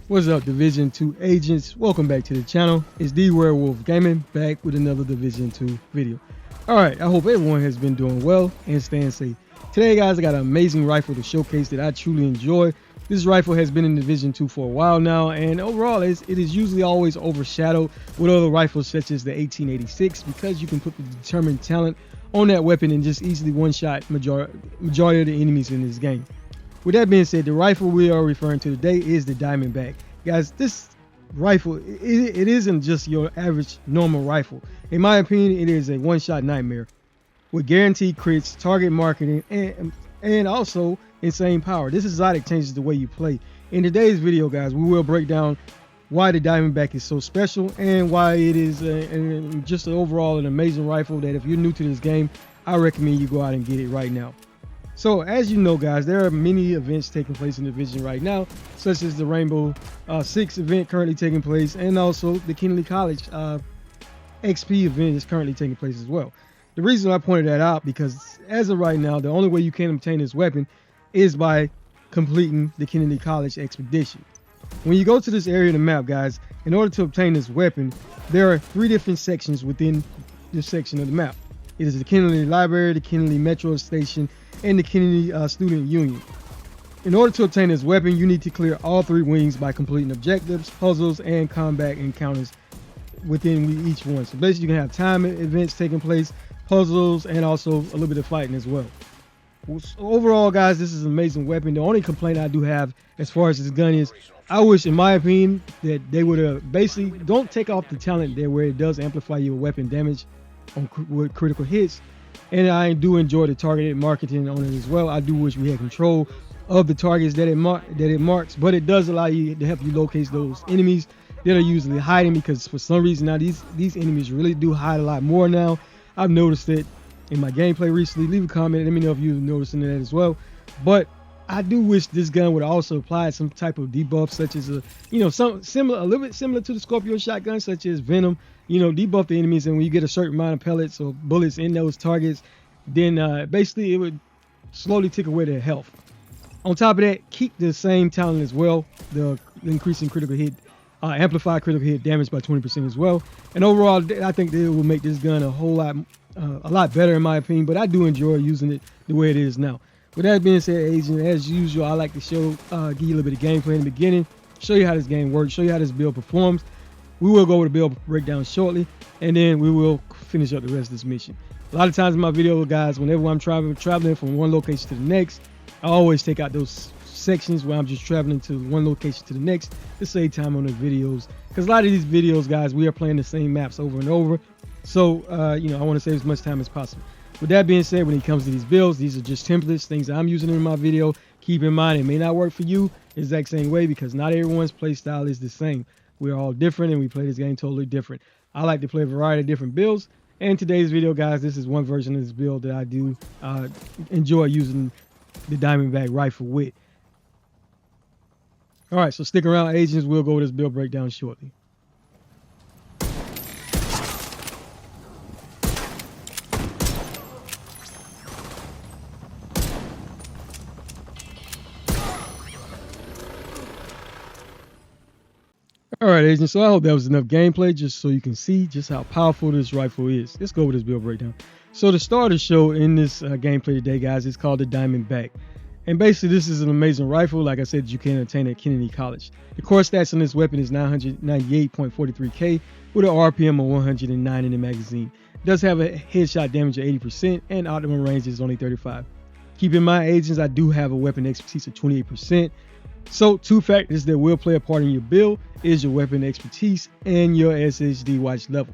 What's up, Division 2 agents? Welcome back to the channel. It's D Werewolf Gaming, back with another Division 2 video. Alright, I hope everyone has been doing well and staying safe. Today, guys, I got an amazing rifle to showcase that I truly enjoy. This rifle has been in Division 2 for a while now, and overall, it is usually always overshadowed with other rifles such as the 1886 because you can put the determined talent on that weapon and just easily one-shot majority of the enemies in this game. With that being said, the rifle we are referring to today is the Diamondback. Guys, this rifle, it isn't just your average normal rifle. In my opinion, it is a one-shot nightmare with guaranteed crits, target marketing, and also insane power. This exotic changes the way you play. In today's video, guys, we will break down why the Diamondback is so special and why it is just overall an amazing rifle that if you're new to this game, I recommend you go out and get it right now. So as you know, guys, there are many events taking place in the division right now, such as the Rainbow Six event currently taking place, and also the Kennedy College XP event is currently taking place as well. The reason I pointed that out because as of right now, the only way you can obtain this weapon is by completing the Kennedy College expedition. When you go to this area of the map, guys, in order to obtain this weapon, there are 3 different sections within this section of the map. It is the Kennedy Library, the Kennedy Metro Station, and the Kennedy Student Union. In order to obtain this weapon, you need to clear all 3 wings by completing objectives, puzzles, and combat encounters within each one. So basically you can have time events taking place, puzzles, and also a little bit of fighting as well. So overall, guys, this is an amazing weapon. The only complaint I do have as far as this gun is, I wish, in my opinion, that they would have basically don't take off the talent there where it does amplify your weapon damage with critical hits. And I do enjoy the targeted marketing on it as well. I do wish we had control of the targets that it marks, but it does allow you to help you locate those enemies that are usually hiding, because for some reason now these enemies really do hide a lot more now. I've noticed it in my gameplay recently. Leave a comment, let me know if you're noticing that as well. But I do wish this gun would also apply some type of debuff, such as a little bit similar to the Scorpio shotgun, such as Venom. Debuff the enemies, and when you get a certain amount of pellets or bullets in those targets, then basically it would slowly take away their health. On top of that, keep the same talent as well, the increasing critical hit, amplify critical hit damage by 20% as well. And overall, I think that it will make this gun a lot better in my opinion, but I do enjoy using it the way it is now. With that being said, agent, as usual, I like to give you a little bit of gameplay in the beginning, show you how this game works, show you how this build performs. We will go over the build breakdown shortly, and then we will finish up the rest of this mission. A lot of times in my video, guys, whenever I'm traveling from one location to the next, I always take out those sections where I'm just traveling to one location to the next to save time on the videos. Because a lot of these videos, guys, we are playing the same maps over and over. So, I want to save as much time as possible. With that being said, when it comes to these builds, these are just templates, things that I'm using in my video. Keep in mind, it may not work for you the exact same way because not everyone's play style is the same. We're all different and we play this game totally different. I like to play a variety of different builds. And in today's video, guys, this is one version of this build that I do enjoy using the Diamondback rifle with. All right, so stick around, agents. We'll go over this build breakdown shortly. Alright, agents, so I hope that was enough gameplay just so you can see just how powerful this rifle is. Let's go over this build breakdown. So the starter show in this gameplay today, guys, is called the Diamondback. And basically this is an amazing rifle, like I said, you can obtain at Kennedy College. The core stats on this weapon is 998.43k with an RPM of 109 in the magazine. It does have a headshot damage of 80% and optimum range is only 35. Keep in mind, agents, I do have a weapon expertise of 28%. So 2 factors that will play a part in your build is your weapon expertise and your SSD watch level.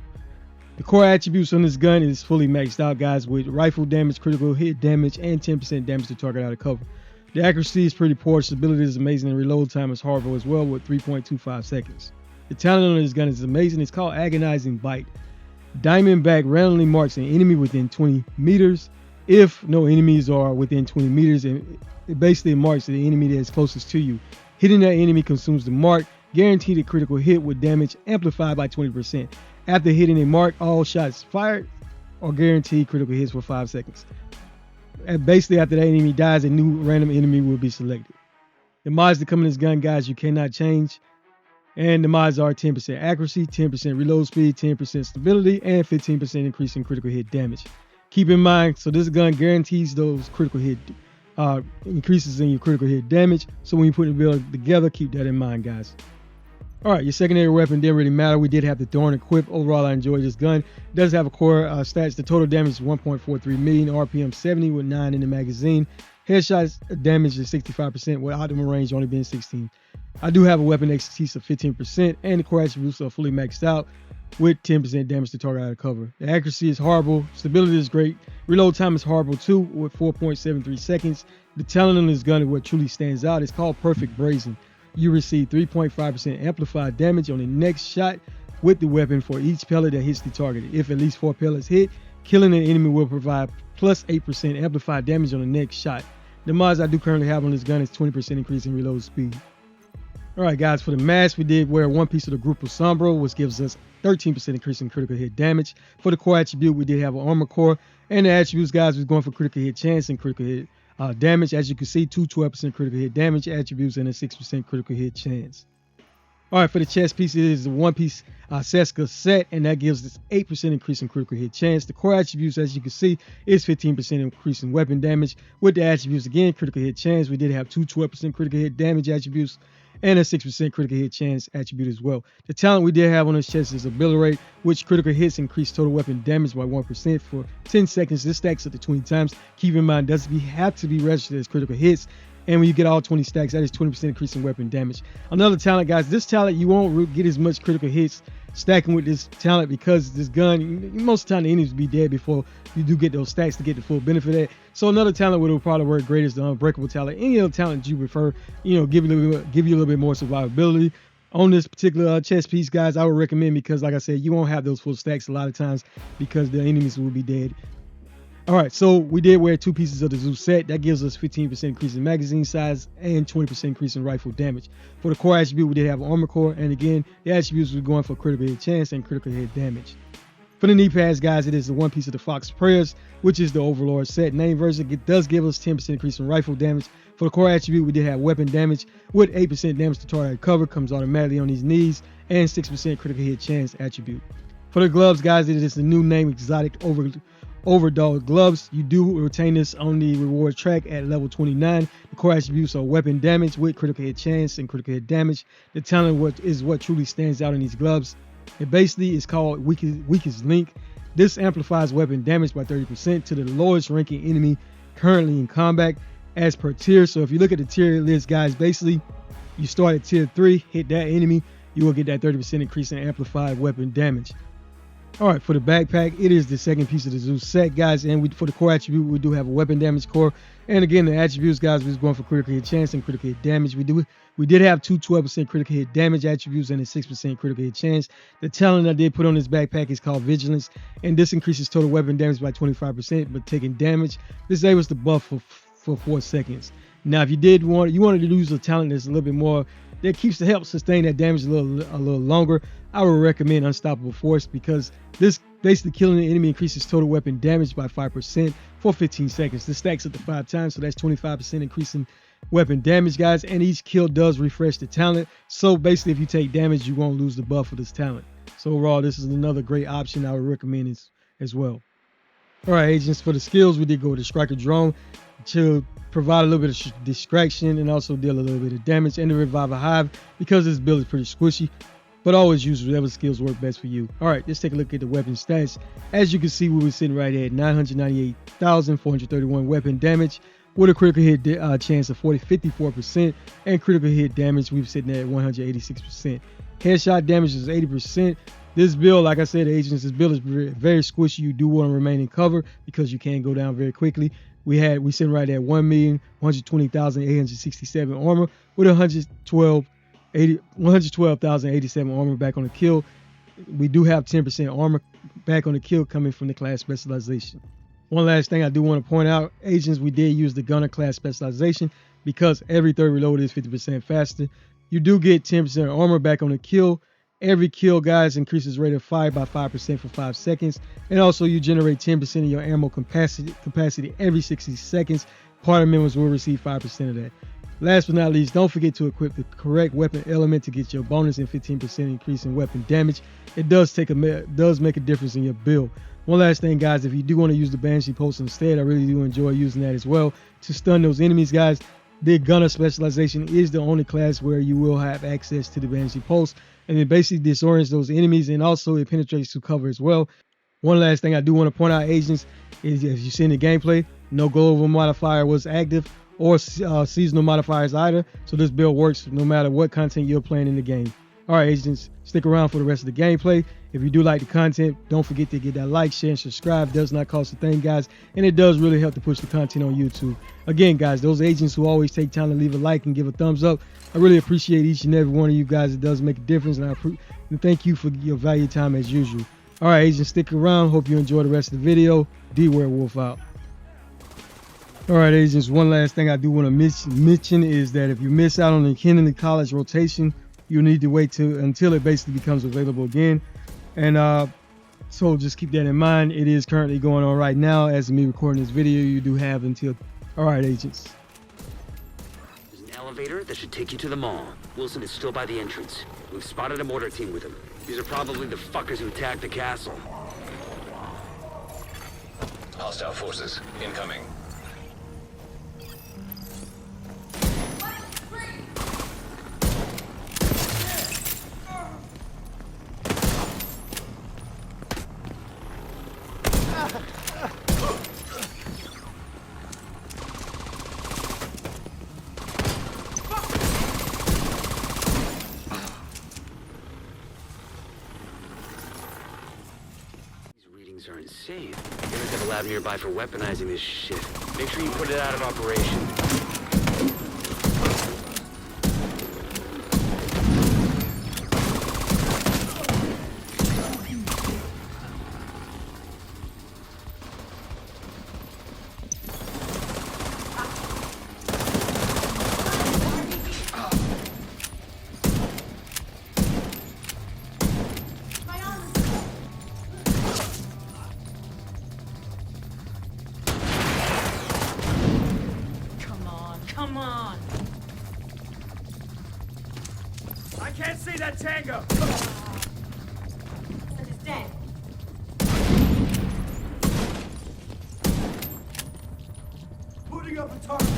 The core attributes on this gun is fully maxed out, guys, with rifle damage, critical hit damage, and 10% damage to target out of cover. The accuracy is pretty poor, stability is amazing, and reload time is horrible as well with 3.25 seconds. The talent on this gun is amazing. It's called Agonizing Bite. Diamondback randomly marks an enemy within 20 meters. If no enemies are within 20 meters, it basically marks the enemy that is closest to you. Hitting that enemy consumes the mark, guaranteed a critical hit with damage amplified by 20%. After hitting a mark, all shots fired are guaranteed critical hits for 5 seconds. And basically after that enemy dies, a new random enemy will be selected. The mods that come in this gun, guys, you cannot change. And the mods are 10% accuracy, 10% reload speed, 10% stability, and 15% increase in critical hit damage. Keep in mind, so this gun guarantees those critical hit increases in your critical hit damage. So when you put the build together, keep that in mind, guys. All right, your secondary weapon didn't really matter. We did have the Thorn equipped. Overall, I enjoyed this gun. It does have a core stats. The total damage is 1.43 million, RPM 70 with 9 in the magazine. Headshots damage is 65% with optimal range only being 16. I do have a weapon expertise of 15%, and the core attributes are fully maxed out with 10% damage to target out of cover. The accuracy is horrible. Stability is great. Reload time is horrible too with 4.73 seconds. The talent on this gun is what truly stands out. It's called Perfect Brazen. You receive 3.5% amplified damage on the next shot with the weapon for each pellet that hits the target. If at least 4 pellets hit, killing an enemy will provide plus 8% amplified damage on the next shot. The mods I do currently have on this gun is 20% increase in reload speed. Alright guys, for the mask, we did wear one piece of the Grupo Sombro, which gives us 13% increase in critical hit damage. For the core attribute, we did have an armor core, and the attributes, guys, was going for critical hit chance and critical hit damage. As you can see, 12% critical hit damage attributes and a 6% critical hit chance. All right, for the chest piece, it is a one-piece Seska set, and that gives us 8% increase in critical hit chance. The core attributes, as you can see, is 15% increase in weapon damage. With the attributes, again, critical hit chance, we did have 12% critical hit damage attributes and a 6% critical hit chance attribute as well. The talent we did have on this chest is Ability, which critical hits increase total weapon damage by 1% for 10 seconds. This stacks up to 20 times. Keep in mind, doesn't have to be registered as critical hits. And when you get all 20 stacks, that is 20% increase in weapon damage. Another talent, guys, this talent, you won't get as much critical hits stacking with this talent because this gun, most of the time the enemies will be dead before you do get those stacks to get the full benefit of that. So another talent would probably work great is the Unbreakable talent. Any other talent you prefer, give you a little bit more survivability. On this particular chest piece, guys, I would recommend because, like I said, you won't have those full stacks a lot of times because the enemies will be dead. All right, so we did wear 2 pieces of the Zeus set. That gives us 15% increase in magazine size and 20% increase in rifle damage. For the core attribute, we did have an armor core, and again, the attributes were going for critical hit chance and critical hit damage. For the knee pads, guys, it is the one piece of the Fox Prayers, which is the Overlord set. Name version, it does give us 10% increase in rifle damage. For the core attribute, we did have weapon damage with 8% damage to target cover, comes automatically on these knees, and 6% critical hit chance attribute. For the gloves, guys, it is the new name Exotic Overdog gloves. You do retain this on the reward track at level 29. The core attributes are weapon damage with critical hit chance and critical hit damage. The talent is what truly stands out in these gloves. It basically is called weakest link. This amplifies weapon damage by 30% to the lowest ranking enemy currently in combat as per tier. So if you look at the tier list, guys, basically you start at tier 3, hit that enemy, you will get that 30% increase in amplified weapon damage. All right, for the backpack, it is the second piece of the Zeus set, guys, and for the core attribute, we do have a weapon damage core. And again, the attributes, guys, we're going for critical hit chance and critical hit damage. We did have 12% critical hit damage attributes and a 6% critical hit chance. The talent I did put on this backpack is called Vigilance, and this increases total weapon damage by 25%, but taking damage disables the buff for 4 seconds. Now, if you wanted to use a talent that's a little bit more, that keeps to help sustain that damage a little longer, I would recommend Unstoppable Force because this basically killing the enemy increases total weapon damage by 5% for 15 seconds. This stacks up to 5 times, so that's 25% increase in weapon damage, guys, and each kill does refresh the talent. So basically, if you take damage, you won't lose the buff for this talent. So overall, this is another great option I would recommend as well. All right, agents, for the skills, we did go with the Striker Drone to provide a little bit of distraction and also deal a little bit of damage, and the Reviver Hive because this build is pretty squishy, but always use whatever skills work best for you. All right, let's take a look at the weapon stats. As you can see, we were sitting right at 998,431 weapon damage with a critical hit chance of 54% and critical hit damage we were sitting at 186%. Headshot damage is 80%. This build, like I said, agents, this build is very squishy. You do want to remain in cover because you can go down very quickly. We sitting right at 1,120,867 armor with 112,087 armor back on the kill. We do have 10% armor back on the kill coming from the class Specialization. One last thing I do want to point out, agents, we did use the Gunner class Specialization because every third reload is 50% faster. You do get 10% armor back on the kill. Every kill, guys, increases rate of fire by 5% for 5 seconds. And also you generate 10% of your ammo capacity every 60 seconds. Party members will receive 5% of that. Last but not least, don't forget to equip the correct weapon element to get your bonus and 15% increase in weapon damage. It does make a difference in your build. One last thing, guys, if you do want to use the Banshee Pulse instead, I really do enjoy using that as well to stun those enemies, guys. The Gunner Specialization is the only class where you will have access to the Banshee Pulse, and it basically disorients those enemies, and also it penetrates to cover as well. One last thing I do want to point out, agents, is as you see in the gameplay, no global modifier was active or seasonal modifiers either, so this build works no matter what content you're playing in the game. Alright, agents, stick around for the rest of the gameplay. If you do like the content, don't forget to get that like, share, and subscribe. It does not cost a thing, guys, and it does really help to push the content on YouTube. Again, guys, those agents who always take time to leave a like and give a thumbs up, I really appreciate each and every one of you guys. It does make a difference, and thank you for your valued time as usual. Alright, agents, stick around. Hope you enjoy the rest of the video. D-Werewolf out. Alright, agents, one last thing I do want to mention is that if you miss out on the Kennedy College rotation, you need to wait until it basically becomes available again. And so just keep that in mind. It is currently going on right now. As of me recording this video, you do have until... Alright, agents. There's an elevator that should take you to the mall. Wilson is still by the entrance. We've spotted a mortar team with him. These are probably the fuckers who attacked the castle. Hostile forces incoming. Are insane. You must have a lab nearby for weaponizing this shit. Make sure you put it out of operation. Come on! I can't see that tango! That is dead. Putting up a target!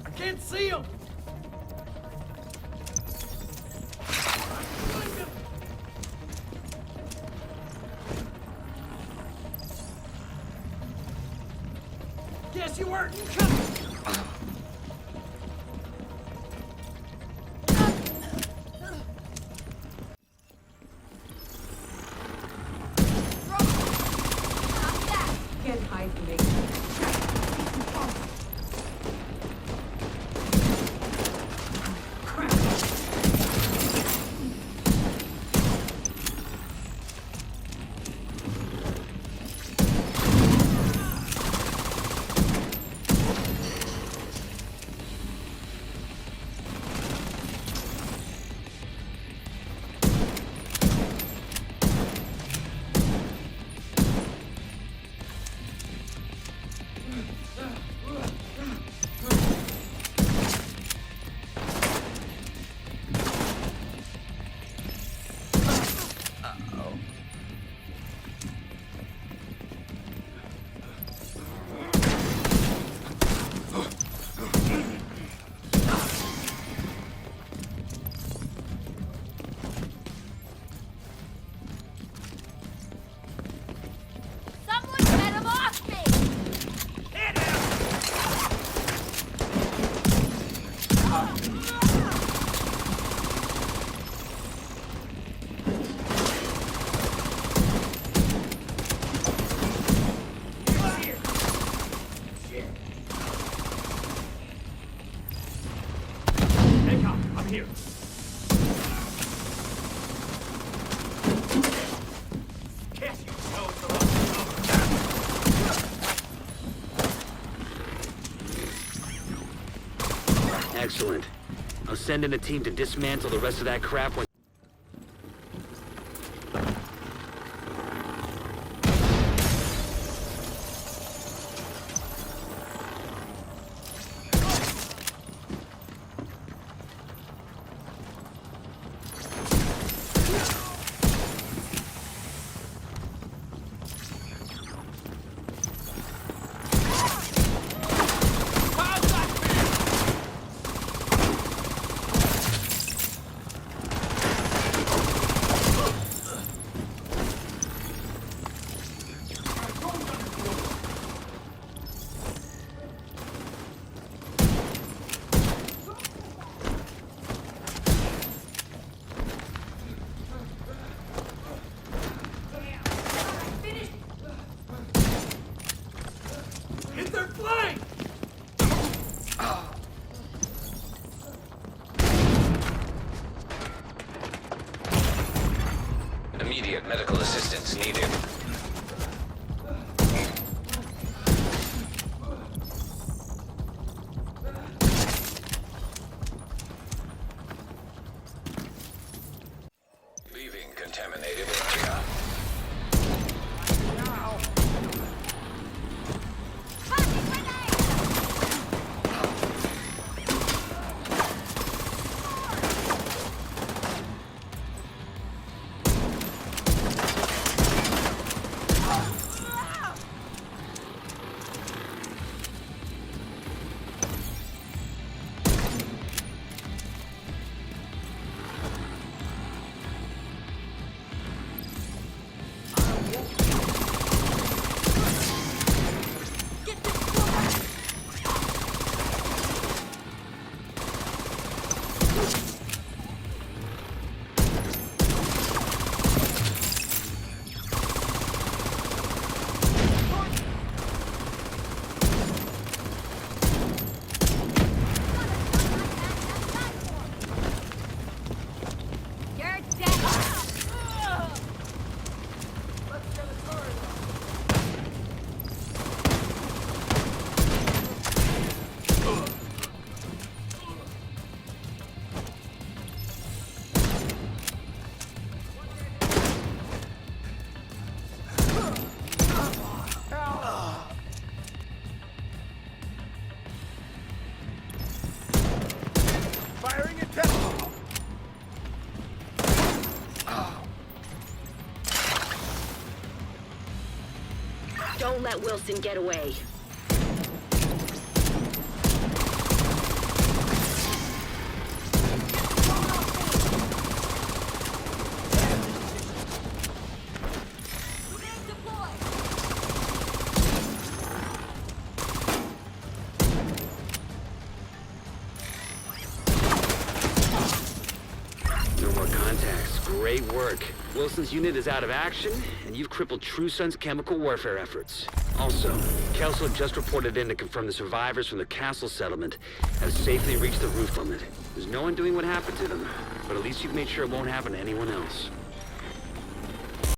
I can't see him! Guess you weren't coming! Can't hide from me. I'm here. Guess you chose the wrong number. Excellent. I'll send in a team to dismantle the rest of that crap when... is needed. Leaving contaminated area. You're dead. Firing at them! Don't let Wilson get away. No more contacts. Great work. Wilson's unit is out of action, and you've crippled True Sun's chemical warfare efforts. Also, Kelso just reported in to confirm the survivors from the castle settlement have safely reached the roof limit. There's no one doing what happened to them, but at least you've made sure it won't happen to anyone else.